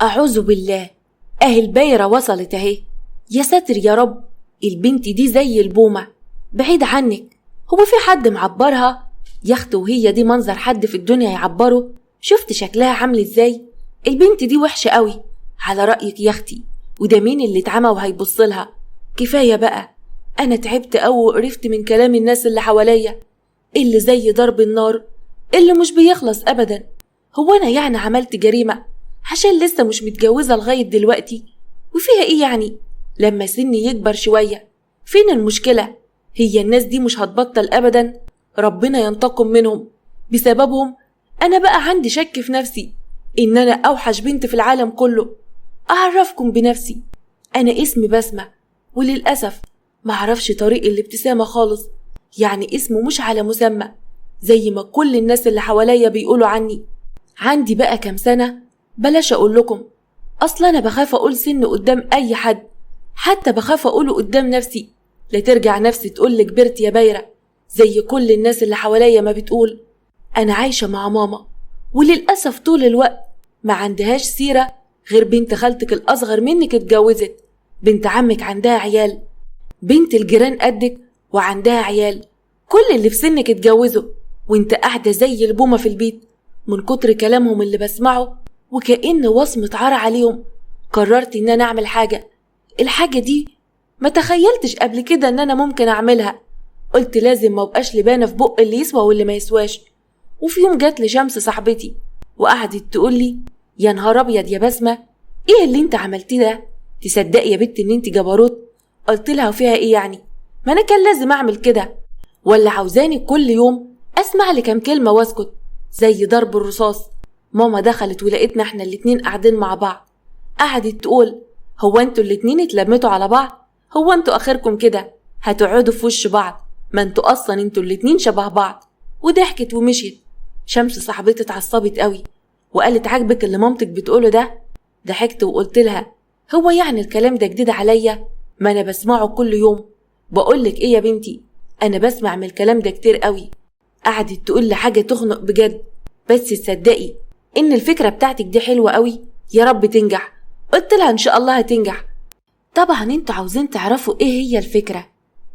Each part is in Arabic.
أعوذ بالله، أهي البايرة وصلت أهي. يا ساتر يا رب، البنت دي زي البومة، بعيد عنك. هو في حد معبرها يا اختي؟ وهي دي منظر حد في الدنيا يعبره؟ شفت شكلها عامل ازاي؟ البنت دي وحشة قوي على رأيك يا اختي. وده مين اللي اتعمى وهيبصلها؟ كفاية بقى، أنا تعبت قوي وقرفت من كلام الناس اللي حواليا، اللي زي ضرب النار اللي مش بيخلص أبدا. هو أنا يعني عملت جريمة عشان لسه مش متجوزة لغاية دلوقتي؟ وفيها إيه يعني لما سني يكبر شوية؟ فين المشكلة؟ هي الناس دي مش هتبطل أبدا، ربنا ينتقم منهم بسببهم. أنا بقى عندي شك في نفسي إن أنا أوحش بنت في العالم كله. أعرفكم بنفسي، أنا اسمي بسمة، وللأسف معرفش طريق الابتسامة خالص، يعني اسمه مش على مسمى زي ما كل الناس اللي حواليا بيقولوا عني. عندي بقى كام سنة؟ بلاش أقول لكم، أصلا أنا بخاف أقول سن قدام أي حد، حتى بخاف أقوله قدام نفسي، لا ترجع نفسي تقول كبرت يا بايرة زي كل الناس اللي حواليا ما بتقول. أنا عايشة مع ماما، وللأسف طول الوقت ما عندهاش سيرة غير بنت خالتك الأصغر منك اتجوزت، بنت عمك عندها عيال، بنت الجيران قدك وعندها عيال، كل اللي في سنك اتجوزوا، وانت قاعدة زي البومة في البيت. من كتر كلامهم اللي بسمعه وكأن وصمة عار عليهم، قررت ان انا اعمل حاجة. الحاجة دي ما تخيلتش قبل كده ان انا ممكن اعملها. قلت لازم ما بقاش لبانة في بق اللي يسوى واللي ما يسواش. وفي يوم جات لي شمس صاحبتي وقعدت تقولي يا نهار ابيض يا بسمة، ايه اللي انت عملتيه ده؟ تصدقي يا بنت ان انت جبروت؟ قلت لها وفيها ايه يعني؟ ما انا كان لازم اعمل كده، ولا عاوزاني كل يوم اسمع لي كام كلمة واسكت زي ضرب الرصاص؟ ماما دخلت ولقيتنا احنا الاتنين قاعدين مع بعض، قعدت تقول هو انتوا الاتنين اتلمتوا على بعض؟ هو انتوا اخركم كده هتقعدوا في وش بعض؟ ما انتوا اصلا انتوا الاتنين شبه بعض. وضحكت ومشيت. شمس صاحبتي اتعصبت قوي وقالت عاجبك اللي مامتك بتقوله ده؟ ضحكت وقلت لها هو يعني الكلام ده جديد عليا؟ ما انا بسمعه كل يوم. بقولك ايه يا بنتي، انا بسمع من الكلام ده كتير قوي. قعدت تقول لي حاجة تخنق بجد، بس تصدقي ان الفكرة بتاعتك دي حلوة قوي، يا رب تنجح. قلت لها ان شاء الله هتنجح. طبعا انتوا عاوزين تعرفوا ايه هي الفكرة.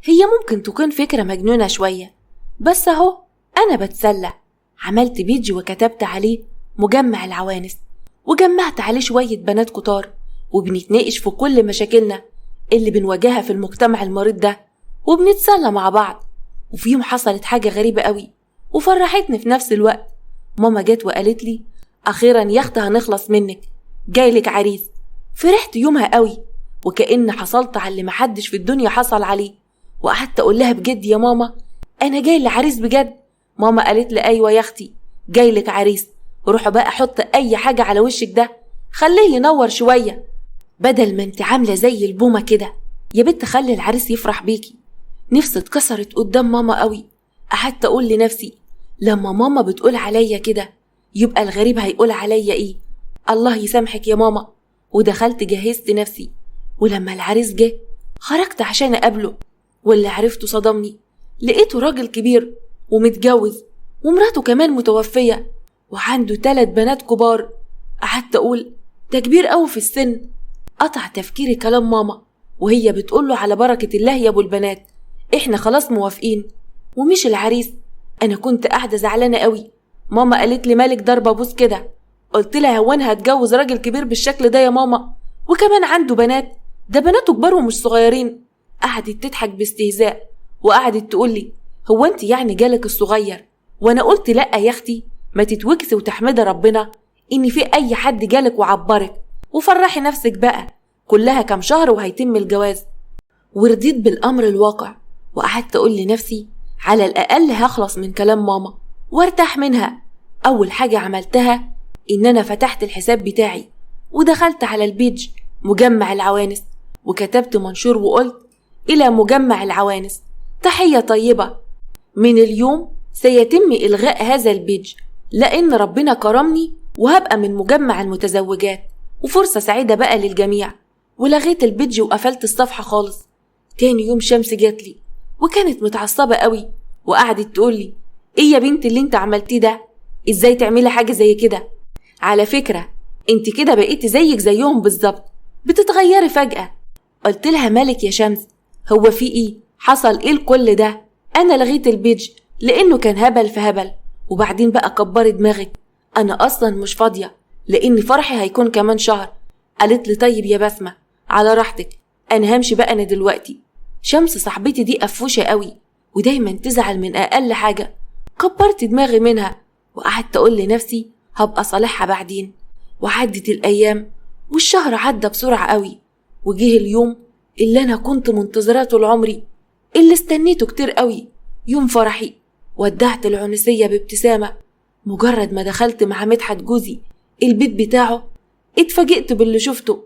هي ممكن تكون فكرة مجنونة شوية، بس اهو انا بتسلى. عملت بيج وكتبت عليه مجمع العوانس، وجمعت عليه شوية بنات كتار، وبنتناقش في كل مشاكلنا اللي بنواجهها في المجتمع المريض ده، وبنتسلى مع بعض. وفي يوم حصلت حاجة غريبة قوي وفرحتني في نفس الوقت. ماما جت وقالت لي أخيرا يا أختي هنخلص منك، جايلك عريس. فرحت يومها قوي وكأن حصلت على اللي محدش في الدنيا حصل عليه. وقعدت أقول لها بجد يا ماما أنا جاي لعريس بجد؟ ماما قالت لي أيوة يا أختي جايلك عريس، روح بقى حط أي حاجة على وشك ده خليه ينور شوية، بدل ما انت عاملة زي البومة كده. يا بنت خلي العريس يفرح بيكي. نفسي اتكسرت قدام ماما قوي. قعدت اقول لنفسي لما ماما بتقول عليا كده يبقى الغريب هيقول عليا ايه؟ الله يسامحك يا ماما. ودخلت جهزت نفسي، ولما العريس جه خرجت عشان اقابله، واللي عرفته صدمني. لقيته راجل كبير ومتجوز، ومراته كمان متوفية، وعنده 3 بنات كبار. قعدت اقول ده كبير قوي في السن. قطع تفكيري كلام ماما وهي بتقوله على بركة الله يا ابو البنات احنا خلاص موافقين. ومش العريس. انا كنت قاعدة زعلانة قوي. ماما قالت لي مالك ضربة بوس كده؟ قلت لها هو انا هتجوز راجل كبير بالشكل ده يا ماما؟ وكمان عنده بنات، ده بناته كبار ومش صغيرين. قعدت تضحك باستهزاء وقعدت تقول لي هو انت يعني جالك الصغير؟ وانا قلت لا يا اختي، ما تتوكسي وتحمدي ربنا ان في اي حد جالك وعبرك، وفرحي نفسك بقى، كلها كام شهر وهيتم الجواز. ورضيت بالامر الواقع وقعدت اقول لنفسي على الاقل هخلص من كلام ماما وارتاح منها. اول حاجة عملتها ان انا فتحت الحساب بتاعي ودخلت على البيج مجمع العوانس، وكتبت منشور وقلت الى مجمع العوانس تحية طيبة، من اليوم سيتم الغاء هذا البيج لان ربنا كرمني وهبقى من مجمع المتزوجات، وفرصة سعيدة بقى للجميع. ولغيت البيج وقفلت الصفحة خالص. تاني يوم شمس جاتلي وكانت متعصبة قوي وقعدت تقولي ايه يا بنت اللي انت عملتيه ده؟ ازاي تعملي حاجة زي كده؟ على فكرة انت كده بقيتي زيك زيهم بالظبط، بتتغيري فجأة. قلت لها مالك يا شمس، هو في ايه؟ حصل ايه لكل ده؟ انا لغيت البيج لانه كان هبل في هبل. وبعدين بقى كبري دماغك، انا اصلا مش فاضية لان فرحي هيكون كمان شهر. قالت لي طيب يا بسمة على راحتك، انا همشي بقى انا دلوقتي. شمس صاحبتي دي قفوشة قوي ودايما تزعل من اقل حاجة. كبرت دماغي منها وقعدت اقول لنفسي هبقى صالحها بعدين. وعدت الايام والشهر عدى بسرعة قوي، وجيه اليوم اللي انا كنت منتظراه طول عمري، اللي استنيته كتير قوي، يوم فرحي. ودعت العنسية بابتسامة. مجرد ما دخلت مع مدحت جوزي البيت بتاعه اتفاجئت باللي شفته.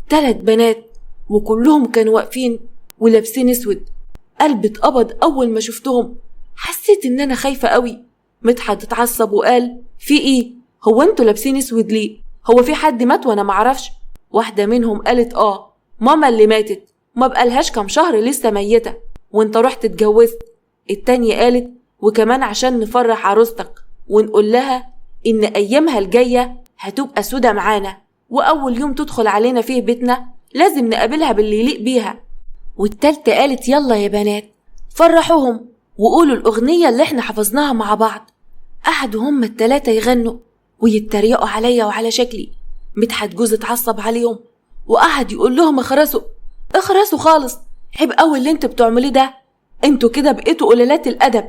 3 بنات وكلهم كانوا واقفين ولابسين اسود. قلبي اتقبض اول ما شفتهم، حسيت ان انا خايفة قوي. مدحت اتعصب وقال في ايه؟ هو انتوا لابسين اسود ليه؟ هو في حد مات وانا معرفش؟ واحدة منهم قالت ماما اللي ماتت، ما بقالهاش كام شهر لسه ميتة وانت رحت اتجوزت. التانية قالت وكمان عشان نفرح عروستك ونقول لها ان ايامها الجاية هتبقى سودة معانا، واول يوم تدخل علينا فيه بيتنا لازم نقابلها باللي يليق بيها. والتالتة قالت يلا يا بنات فرحوهم وقولوا الاغنية اللي احنا حفظناها مع بعض. قعدوا هما ال3 يغنوا ويتريقوا عليا وعلى شكلي. مدحت جوز اتعصب عليهم وقعد يقول لهم اخرسوا خالص، عيب قوي اللي انتوا بتعمليه ده، انتوا كده بقيتوا قلالات الادب،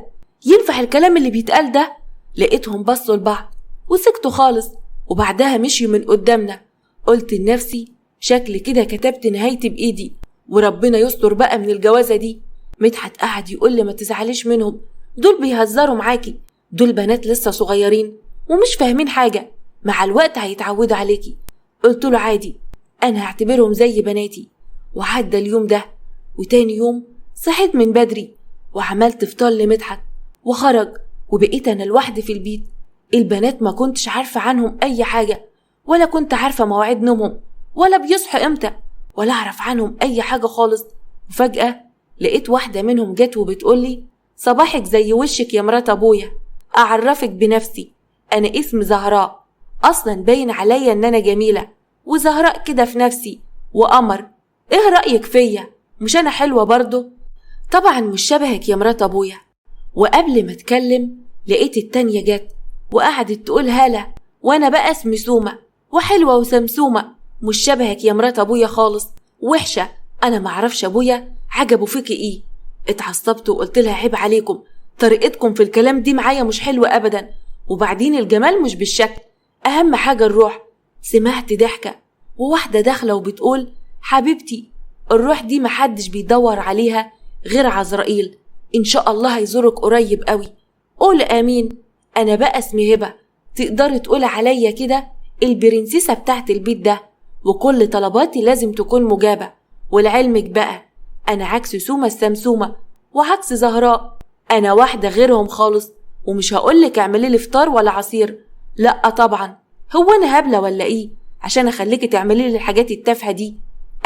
ينفع الكلام اللي بيتقال ده؟ لقيتهم بصوا لبعض وسكتوا خالص وبعدها مشيوا من قدامنا. قلت لنفسي شكل كده كتبت نهايتي بايدي وربنا يستر بقى من الجوازة دي. مدحت قعد يقول لي ما تزعليش منهم، دول بيهزروا معاكي، دول بنات لسه صغيرين ومش فاهمين حاجة، مع الوقت هيتعودوا عليكي. قلت له عادي، انا هعتبرهم زي بناتي. وعدى اليوم ده وتاني يوم صحيت من بدري وعملت فطار لمدحت وخرج وبقيت انا لوحدي في البيت. البنات ما كنتش عارفة عنهم اي حاجة، ولا كنت عارفة مواعيد نومهم ولا بيصحوا امتى، ولا اعرف عنهم اي حاجة خالص. وفجأة لقيت واحدة منهم جت وبتقولي صباحك زي وشك يا مرات ابويا، اعرفك بنفسي، انا اسمي زهراء، اصلا باين عليا ان انا جميلة وزهراء كده في نفسي وقمر. ايه رأيك فيا؟ مش انا حلوة برضو؟ طبعا مش شبهك يا مرات ابويا. وقبل ما اتكلم لقيت التانية جت وقعدت تقول هلا، وانا بقى اسمي سومة وحلوة وسمسومة، مش شبهك يا مرات ابويا خالص، وحشة، انا معرفش ابويا عجبه فيكي ايه. اتعصبت وقلت لها عيب عليكم، طريقتكم في الكلام دي معايا مش حلوة ابدا، وبعدين الجمال مش بالشكل، اهم حاجة الروح. سمعت ضحكة وواحدة داخلة وبتقول حبيبتي الروح دي محدش بيدور عليها غير عزرائيل، ان شاء الله هيزورك قريب قوي. قول امين. انا بقى اسمي هبة، تقدر تقول عليا كده البرنسيسة بتاعت البيت ده، وكل طلباتي لازم تكون مجابة. ولعلمك بقى انا عكس سومة السمسومة وعكس زهراء، انا واحدة غيرهم خالص، ومش هقولك اعملي لي فطار ولا عصير، لا طبعا، هو انا هبلة ولا ايه عشان اخليكي تعملي لي الحاجات التافهة دي؟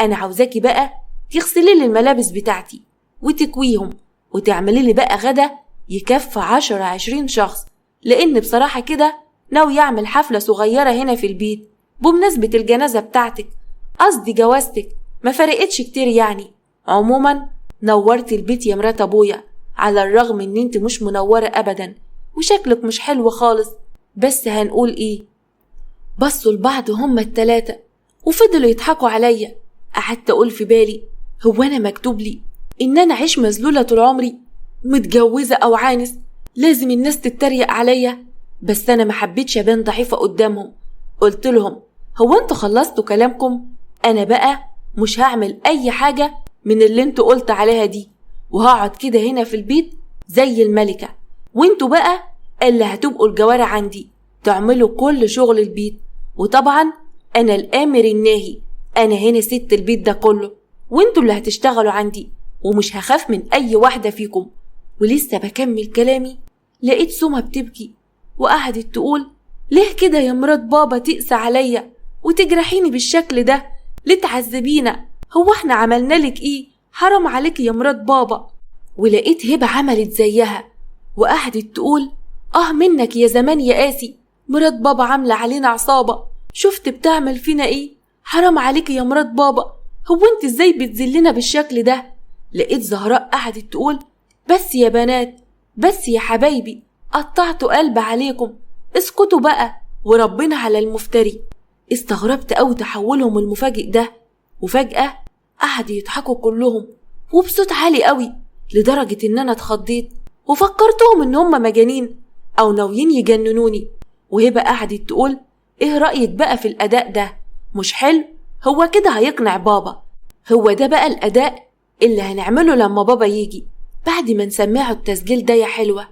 انا عاوزاكي بقى تغسلي لي الملابس بتاعتي وتكويهم وتعملي لي بقى غدا يكفي 10-20 شخص، لان بصراحة كده ناوي اعمل حفلة صغيرة هنا في البيت بمناسبة الجنازة بتاعتك، قصدي جوازتك، ما فرقتش كتير يعني. عموما نورت البيت يا مرات ابويا، على الرغم ان انت مش منورة ابدا وشكلك مش حلو خالص، بس هنقول ايه؟ بصوا لبعض هما ال3 وفضلوا يضحكوا عليا. قعدت اقول في بالي هو انا مكتوب لي ان انا اعيش مذلولة طول عمري، متجوزة او عانس، لازم الناس تتريق عليا؟ بس انا ما حبيتش ابان ضعيفة قدامهم. قلت لهم هو انتوا خلصتوا كلامكم؟ انا بقى مش هعمل اي حاجة من اللي انتوا قلت عليها دي، وهقعد كده هنا في البيت زي الملكة، وانتوا بقى اللي هتبقوا الجوارة عندي تعملوا كل شغل البيت، وطبعا انا الامر الناهي، انا هنا ست البيت ده كله، وانتوا اللي هتشتغلوا عندي، ومش هخاف من اي واحدة فيكم. ولسه بكمل كلامي لقيت سومة بتبكي وقعدت تقول ليه كده يا مرات بابا تقسى عليا وتجرحيني بالشكل ده؟ ليه تعذبينا؟ هو احنا عملنا لك ايه؟ حرام عليك يا مرات بابا. ولقيت هبة عملت زيها وقعدت تقول منك يا زمان يا قاسي، مرات بابا عاملة علينا عصابة، شفت بتعمل فينا ايه؟ حرام عليك يا مرات بابا، هو انت ازاي بتذلنا بالشكل ده؟ لقيت زهراء قعدت تقول بس يا بنات، بس يا حبايبي، قطعتوا قلب عليكم، اسكتوا بقى وربنا على المفتري. استغربت أوي تحولهم المفاجئ ده، وفجأة قعدوا يضحكوا كلهم وبصوت عالي قوي، لدرجة ان انا اتخضيت وفكرتهم ان هم مجانين او ناويين يجننوني. وهبة قعدت تقول ايه رأيك بقى في الاداء ده؟ مش حلو؟ هو كده هيقنع بابا، هو ده بقى الاداء اللي هنعمله لما بابا يجي بعد ما نسمعه التسجيل ده يا حلوة.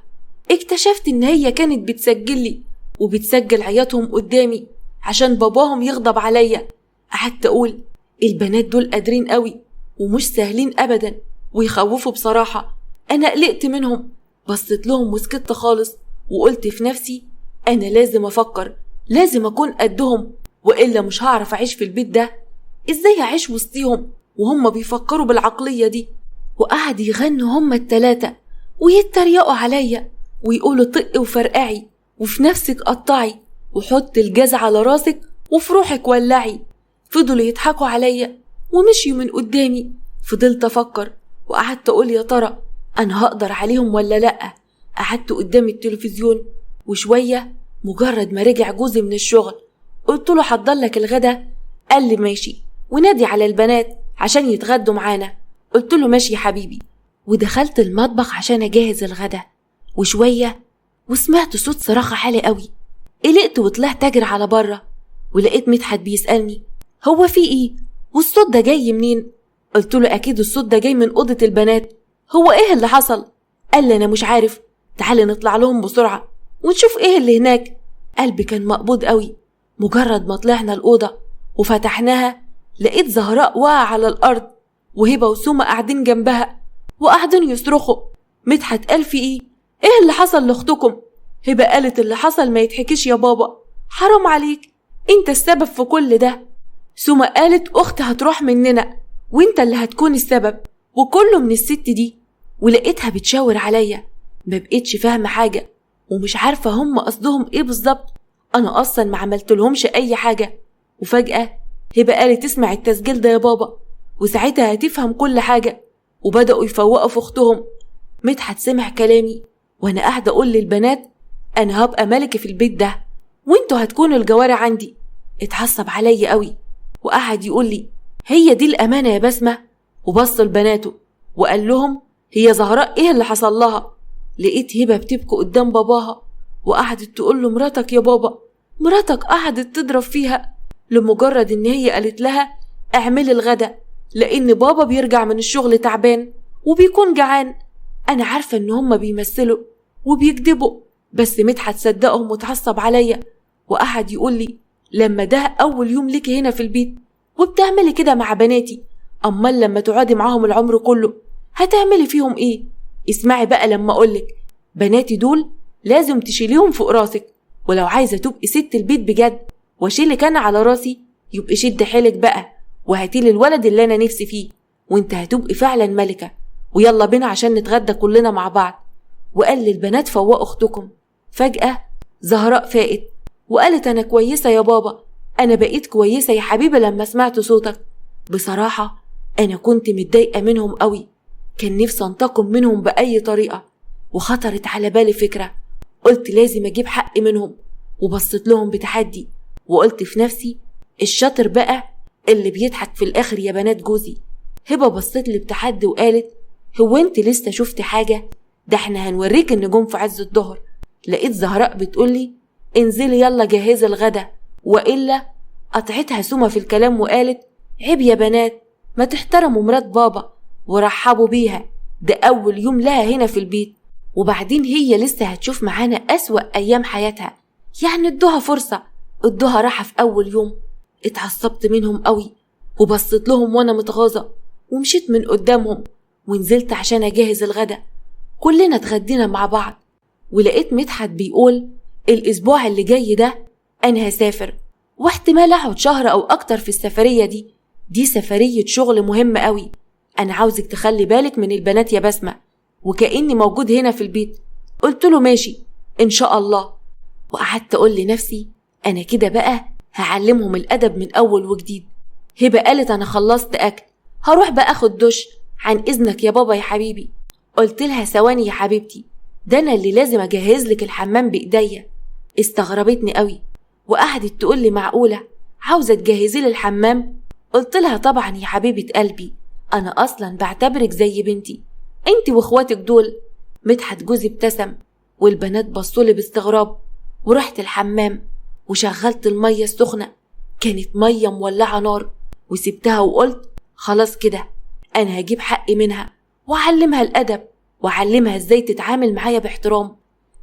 اكتشفت ان هي كانت بتسجل لي وبتسجل عياطهم قدامي عشان باباهم يغضب عليا. قعدت اقول البنات دول قادرين قوي ومش سهلين ابدا ويخوفوا بصراحة. انا قلقت منهم، بصيت لهم وسكت خالص وقلت في نفسي انا لازم افكر، لازم اكون قدهم، والا مش هعرف اعيش في البيت ده. ازاي هعيش وسطيهم وهم بيفكروا بالعقلية دي؟ وقعدوا يغنوا هما التلاتة ويتريقوا عليا ويقولوا طق وفرقعي وفي نفسك قطعي وحط الجاز على راسك وفي روحك ولعي. فضلوا يضحكوا عليا ومشيوا من قدامي. فضلت افكر وقعدت اقول يا ترى انا هقدر عليهم ولا لأ. قعدت قدام التلفزيون وشوية مجرد ما رجع جوزي من الشغل قلت له حضر لك الغدا. قال لي ماشي ونادي على البنات عشان يتغدوا معانا. قلت له ماشي يا حبيبي، ودخلت المطبخ عشان اجهز الغدا. وشوية وسمعت صوت صراخة عالي قوي، قلقت وطلعت اجري على بره ولقيت مدحت بيسألني هو في ايه والصوت ده جاي منين؟ قلت له اكيد الصوت ده جاي من اوضة البنات، هو ايه اللي حصل؟ قال لي انا مش عارف، تعالي نطلع لهم بسرعة ونشوف ايه اللي هناك. قلبي كان مقبوض قوي. مجرد ما طلعنا الأوضة وفتحناها لقيت زهراء واقعة على الأرض وهبة وسومة قاعدين جنبها وقاعدين يصرخوا. مدحت قال في ايه اللي حصل لاختكم؟ هبة قالت اللي حصل ما يتحكيش يا بابا، حرام عليك، انت السبب في كل ده. سومة قالت اختي هتروح مننا وانت اللي هتكون السبب وكله من الست دي. ولقيتها بتشاور عليا، ما بقيتش فاهمة حاجة ومش عارفة هم قصدهم ايه بالظبط، انا اصلا ما عملتلهمش اي حاجة. وفجأة هبة قالت اسمع التسجيل ده يا بابا وساعتها هتفهم كل حاجة. وبدأوا يفوقوا في اختهم. مدحت سمع كلامي وانا قاعدة اقول للبنات انا هبقى ملكة في البيت ده وانتوا هتكونوا الجواري عندي. اتعصب عليا قوي وقعد يقول لي هي دي الامانة يا بسمة. وبص لبناته وقال لهم هي زهراء ايه اللي حصل لها؟ لقيت هبة بتبكي قدام باباها وقعدت تقول له مراتك يا بابا، مراتك قعدت تضرب فيها لمجرد ان هي قالت لها اعملي الغدا لان بابا بيرجع من الشغل تعبان وبيكون جعان. انا عارفة ان هما بيمثلوا وبيكذبوا، بس مدحت صدقهم وتعصب عليا وقعد يقول لي لما ده اول يوم ليكي هنا في البيت وبتعملي كده مع بناتي، امال لما تقعدي معاهم العمر كله هتعملي فيهم ايه؟ اسمعي بقى لما اقولك بناتي دول لازم تشيليهم فوق راسك، ولو عايزة تبقي ست البيت بجد واشيلك انا على راسي يبقى شد حيلك بقى وهاتيلي الولد اللي انا نفسي فيه وانت هتبقي فعلا ملكة، ويلا بينا عشان نتغدى كلنا مع بعض. وقال للبنات فوقوا اختكم. فجأة زهراء فاقت وقالت انا كويسة يا بابا، انا بقيت كويسة يا حبيبة لما سمعت صوتك. بصراحة انا كنت متضايقة منهم قوي، كان نفسي انتقم منهم بأي طريقة، وخطرت على بالي فكرة قلت لازم اجيب حق منهم. وبصيت لهم بتحدي وقلت في نفسي الشاطر بقى اللي بيضحك في الاخر يا بنات جوزي. هبة بصيت لي بتحدي وقالت هو انت لسه شفتي حاجة؟ ده احنا هنوريك النجوم في عز الظهر. لقيت زهراء بتقولي انزلي يلا جهزي الغدا وإلا. قطعتها سومة في الكلام وقالت عيب يا بنات، ما تحترموا مرات بابا ورحبوا بيها، ده أول يوم لها هنا في البيت، وبعدين هي لسه هتشوف معانا أسوأ أيام حياتها، يعني ادوها فرصة، ادوها راحة في أول يوم. اتعصبت منهم قوي وبصيت لهم وانا متغاظة ومشيت من قدامهم ونزلت عشان اجهز الغدا. كلنا اتغدينا مع بعض ولقيت مدحت بيقول الاسبوع اللي جاي ده انا هسافر واحتمال اقعد شهر او اكتر في السفرية دي سفرية شغل مهمة قوي، انا عاوزك تخلي بالك من البنات يا بسمة وكأني موجود هنا في البيت. قلت له ماشي ان شاء الله. وقعدت اقول لنفسي انا كده بقى هعلمهم الأدب من أول وجديد. هبة قالت أنا خلصت أكل، هروح بقى أخد دش، عن إذنك يا بابا يا حبيبي. قلت لها ثواني يا حبيبتي، ده أنا اللي لازم أجهز لك الحمام بإيديا. استغربتني قوي وقعدت تقول لي معقولة عاوزة تجهزي لي الحمام؟ قلت لها طبعا يا حبيبة قلبي، أنا أصلا بعتبرك زي بنتي، أنت وإخواتك دول. مدحت جوزي ابتسم والبنات بصولي باستغراب، ورحت الحمام وشغلت المية السخنة، كانت مية مولعة نار، وسبتها وقلت خلاص كده أنا هجيب حقي منها وأعلمها الأدب وأعلمها إزاي تتعامل معايا باحترام.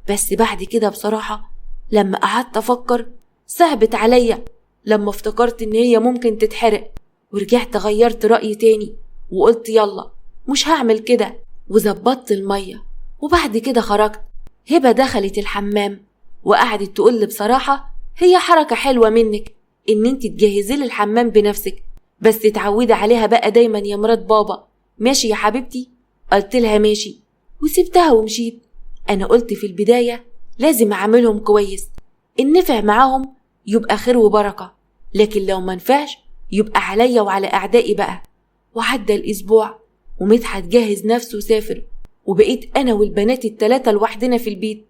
بس بعد كده بصراحة لما قعدت أفكر صعبت عليا، لما افتكرت إن هي ممكن تتحرق، ورجعت غيرت رأيي تاني وقلت يلا مش هعمل كده، وزبطت المية. وبعد كده خرجت. هبة دخلت الحمام وقعدت تقول لي بصراحة هي حركة حلوة منك إن انت تجهزي لي الحمام بنفسك، بس تعودي عليها بقى دايما يا مرات بابا، ماشي يا حبيبتي؟ قلت لها ماشي وسبتها ومشيت. أنا قلت في البداية لازم أعملهم كويس، إن نفع معاهم يبقى خير وبركة، لكن لو منفعش يبقى عليا وعلى أعدائي بقى. وعدى الأسبوع ومدحت جهز نفسه وسافر، وبقيت أنا والبنات التلاتة لوحدنا في البيت،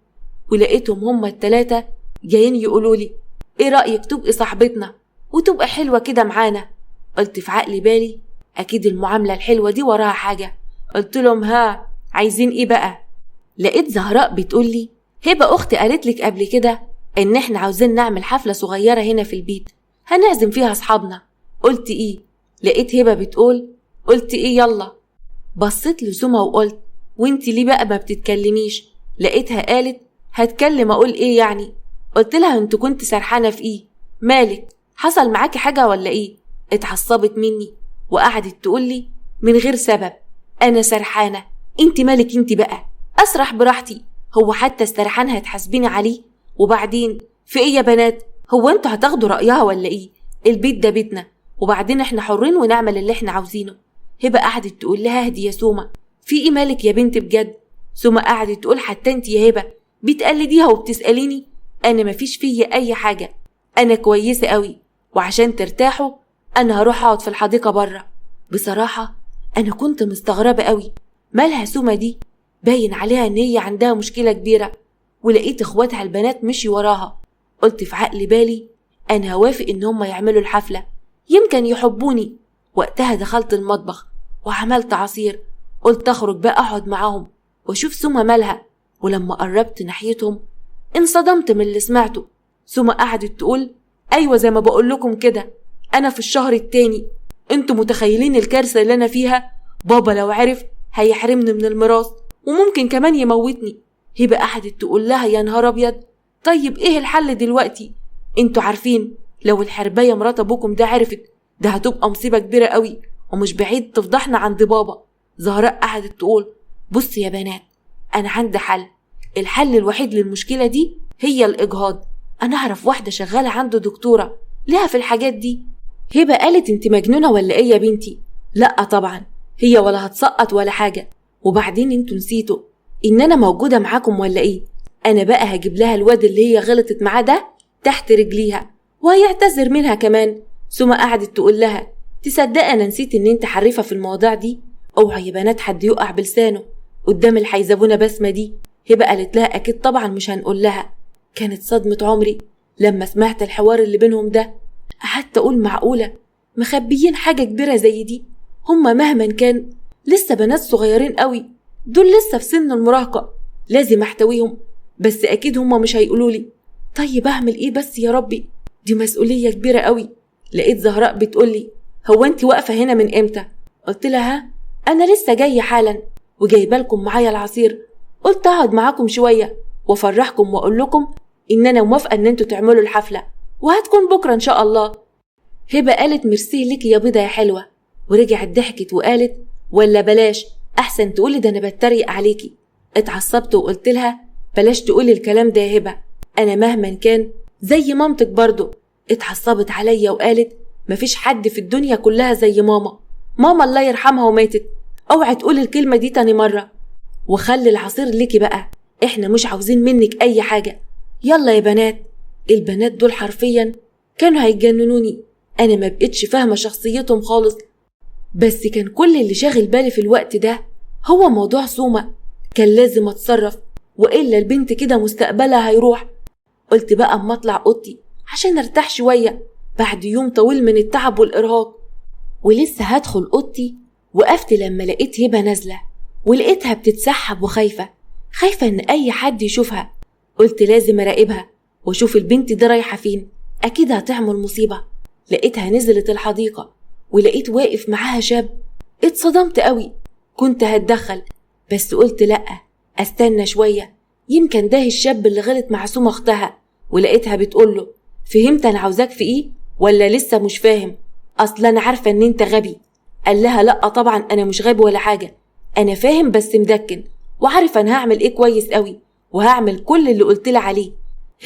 ولقيتهم هما التلاتة جايين يقولولي إيه رأيك تبقي صاحبتنا وتبقى حلوة كده معانا؟ قلت في عقلي بالي أكيد المعاملة الحلوة دي وراها حاجة. قلت لهم ها عايزين إيه بقى؟ لقيت زهراء بتقولي هبة أختي قالتلك قبل كده إن إحنا عاوزين نعمل حفلة صغيرة هنا في البيت هنعزم فيها أصحابنا. قلت إيه؟ لقيت هبة بتقول قلت إيه يلا؟ بصيت لسومة وقلت وإنتي ليه بقى ما بتتكلميش؟ لقيتها قالت هتكلم أقول إيه يعني؟ قلت لها انت كنت سرحانة في إيه؟ مالك؟ حصل معاكي حاجة ولا إيه؟ اتعصبت مني وقعدت تقولي من غير سبب أنا سرحانة، انت مالك انت بقى؟ أسرح براحتي، هو حتى السرحان هتحاسبيني عليه؟ وبعدين في إيه يا بنات؟ هو انتوا هتاخدوا رأيها ولا إيه؟ البيت ده بيتنا وبعدين احنا حرين ونعمل اللي احنا عاوزينه. هبة قعدت تقول لها اهدي يا سومة، في إيه مالك يا بنت بجد؟ سومة قعدت تقول حتى انت يا هبة بتقلديها وبتسأليني؟ أنا مفيش فيا أي حاجة، أنا كويسة قوي، وعشان ترتاحوا أنا هروح أقعد في الحديقة برا. بصراحة أنا كنت مستغربة قوي، مالها سومة دي؟ باين عليها إن هي عندها مشكلة كبيرة. ولقيت إخواتها البنات مشي وراها. قلت في عقل بالي أنا هوافق إن هم يعملوا الحفلة، يمكن يحبوني. وقتها دخلت المطبخ وعملت عصير، قلت أخرج بقى أقعد معاهم وأشوف سومة مالها. ولما قربت ناحيتهم انصدمت من اللي سمعته. سومة قعدت تقول أيوة زي ما بقول لكم كده، أنا في الشهر التاني، انتوا متخيلين الكارثة اللي أنا فيها؟ بابا لو عرف هيحرمني من الميراث وممكن كمان يموتني. هبة قعدت تقول لها يا نهار أبيض، طيب إيه الحل دلوقتي؟ انتوا عارفين لو الحرباية مرات أبوكم ده عرفت ده هتبقى مصيبة كبيرة قوي ومش بعيد تفضحنا عند بابا. زهراء قعدت تقول بص يا بنات أنا عندي حل، الحل الوحيد للمشكلة دي هي الإجهاض. أنا أعرف واحدة شغالة عنده دكتورة لها في الحاجات دي. هبة قالت انت مجنونة ولا ايه يا بنتي؟ لا طبعا، هي ولا هتسقط ولا حاجة، وبعدين انتوا نسيتوا ان انا موجودة معاكم ولا ايه؟ انا بقى هجيب لها الواد اللي هي غلطت معاه ده تحت رجليها وهيعتذر منها كمان. سومة قعدت تقول لها تصدق انا نسيت ان انت حريفة في المواضيع دي، اوعى يا بنات حد يقع بلسانه قدام الحيزبونة بسمة دي. هبة قالت لها اكيد طبعا مش هنقول لها. كانت صدمة عمري لما سمعت الحوار اللي بينهم ده. قعدت اقول معقولة مخبيين حاجة كبيرة زي دي؟ هما مهما كان لسه بنات صغيرين قوي، دول لسه في سن المراهقة، لازم احتويهم، بس اكيد هما مش هيقولولي. طيب اعمل ايه بس يا ربي؟ دي مسؤولية كبيرة قوي. لقيت زهراء بتقولي هو انت واقفة هنا من امتى؟ قلت لها انا لسه جاية حالا وجايبه لكم معايا العصير، قلت اقعد معاكم شوية وافرحكم واقول لكم ان انا موافقة ان انتوا تعملوا الحفلة وهتكون بكرة ان شاء الله. هبة قالت ميرسي لك يا بيضة يا حلوة، ورجعت ضحكت وقالت ولا بلاش، احسن تقولي ده انا بتريق عليكي. اتعصبت وقلت لها بلاش تقولي الكلام ده يا هبة، انا مهما كان زي مامتك برضو. اتعصبت عليا وقالت مفيش حد في الدنيا كلها زي ماما، ماما الله يرحمها وماتت، اوعي تقولي الكلمة دي تاني مرة. وخلي العصير ليكي بقى، احنا مش عاوزين منك اي حاجة، يلا يا بنات. البنات دول حرفيا كانوا هيجننوني. أنا ما بقتش فاهمة شخصيتهم خالص، بس كان كل اللي شاغل بالي في الوقت ده هو موضوع سومة. كان لازم أتصرف وإلا البنت كده مستقبلها هيروح. قلت بقى أما أطلع أوضتي عشان أرتاح شوية بعد يوم طويل من التعب والإرهاق. ولسه هدخل أوضتي وقفت لما لقيت هبة نازلة، ولقيتها بتتسحب وخايفة إن أي حد يشوفها. قلت لازم أراقبها وأشوف البنت دي رايحة فين، أكيد هتعمل مصيبة. لقيتها نزلت الحديقة ولقيت واقف معاها شاب. اتصدمت قوي، كنت هتدخل بس قلت لأ أستنى شوية، يمكن ده الشاب اللي غلط مع سومة أختها. ولقيتها بتقوله فهمت أنا عاوزاك في إيه ولا لسه مش فاهم؟ أصلا أنا عارفة إن أنت غبي. قال لها لأ طبعا أنا مش غبي ولا حاجة، أنا فاهم بس مدكن وعارف أنا هعمل إيه كويس قوي وهعمل كل اللي قلتلي عليه.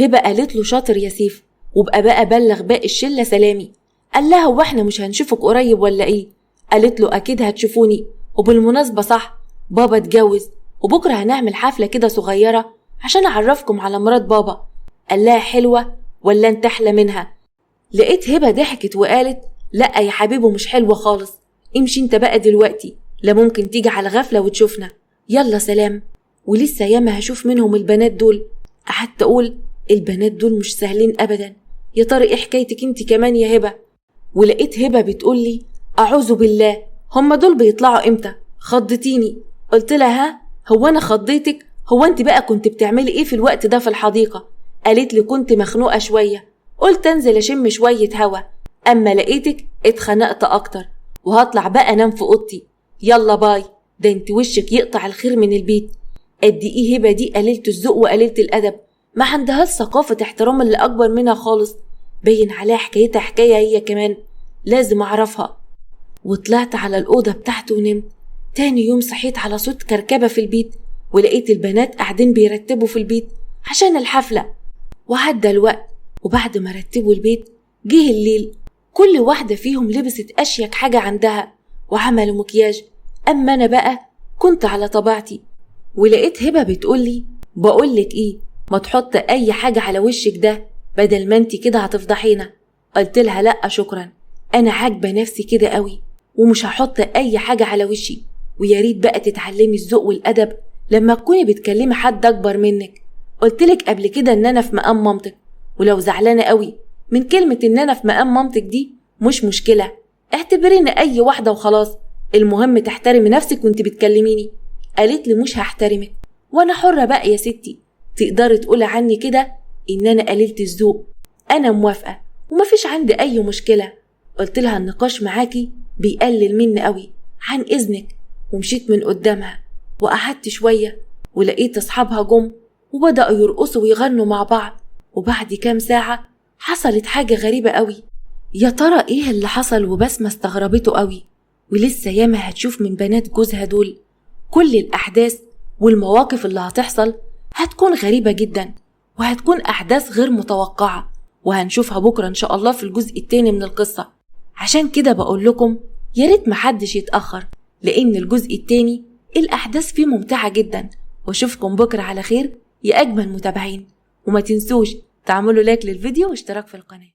هبة قالت له شاطر يا سيف، وبقى بلغ باقي الشلة سلامي. قال لها هو احنا مش هنشوفك قريب ولا ايه؟ قالت له اكيد هتشوفوني، وبالمناسبة صح بابا اتجوز وبكرة هنعمل حفلة كده صغيرة عشان اعرفكم على مرات بابا. قال لها حلوة ولا انت احلى منها؟ لقيت هبة ضحكت وقالت لا يا حبيبه مش حلوة خالص، امشي انت بقى دلوقتي، لا ممكن تيجي على غفلة وتشوفنا، يلا سلام. ولسه ياما هشوف منهم البنات دول. قعدت اقول البنات دول مش سهلين ابدا، يا ترى ايه حكايتك انت كمان يا هبة؟ ولقيت هبة بتقولي اعوذ بالله، هما دول بيطلعوا امتى؟ خضتيني. قلت لها ها هو انا خضيتك؟ هو انت بقى كنت بتعملي ايه في الوقت ده في الحديقة؟ قالت لي كنت مخنوقة شوية، قلت انزل اشم شوية هوا، اما لقيتك اتخنقت اكتر وهطلع بقى انام في اوضتي، يلا باي. ده انت وشك يقطع الخير من البيت. قد ايه هبة دي قليلة الذوق وقليلة الادب، ما عندهاش ثقافة احترام اللي اكبر منها خالص. باين عليها حكايتها حكاية هي كمان، لازم اعرفها. وطلعت على الأوضة بتاعته ونمت. تاني يوم صحيت على صوت كركبة في البيت، ولقيت البنات قاعدين بيرتبوا في البيت عشان الحفلة. وعدى الوقت وبعد ما رتبوا البيت جه الليل، كل واحدة فيهم لبست أشيك حاجة عندها وعملوا مكياج، أما أنا بقى كنت على طبيعتي. ولقيت هبة بتقولي بقولك إيه، ما تحط أي حاجة على وشك ده بدل ما انتي كده هتفضحينا. قلت لها لأ شكرا، أنا عاجبة نفسي كده قوي ومش هحط أي حاجة على وشي، ويا ريت بقى تتعلمي الذوق والأدب لما تكوني بتكلمي حد أكبر منك. قلتلك قبل كده إن أنا في مقام مامتك، ولو زعلانة قوي من كلمة إن أنا في مقام مامتك دي مش مشكلة، اعتبريني أي واحدة وخلاص، المهم تحترمي نفسك وانت بتكلميني. قالت لي مش هحترمك وأنا حرة بقى يا ستي، تقدري تقولي عني كده إن أنا قليلة الذوق، أنا موافقة ومفيش عندي أي مشكلة. قلت لها النقاش معاكي بيقلل مني قوي، عن إذنك. ومشيت من قدامها وقعدت شوية ولقيت أصحابها جم وبدأوا يرقصوا ويغنوا مع بعض. وبعد كام ساعة حصلت حاجة غريبة قوي. يا ترى إيه اللي حصل؟ وبسمة استغربته قوي. ولسه ياما هتشوف من بنات جوزها دول. كل الأحداث والمواقف اللي هتحصل هتكون غريبة جدا، وهتكون أحداث غير متوقعة، وهنشوفها بكرة إن شاء الله في الجزء التاني من القصة. عشان كده بقول لكم يا ريت محدش يتأخر، لأن الجزء التاني الأحداث فيه ممتعة جدا. واشوفكم بكرة على خير يا أجمل متابعين، وما تنسوش تعملوا لايك للفيديو واشتراك في القناة.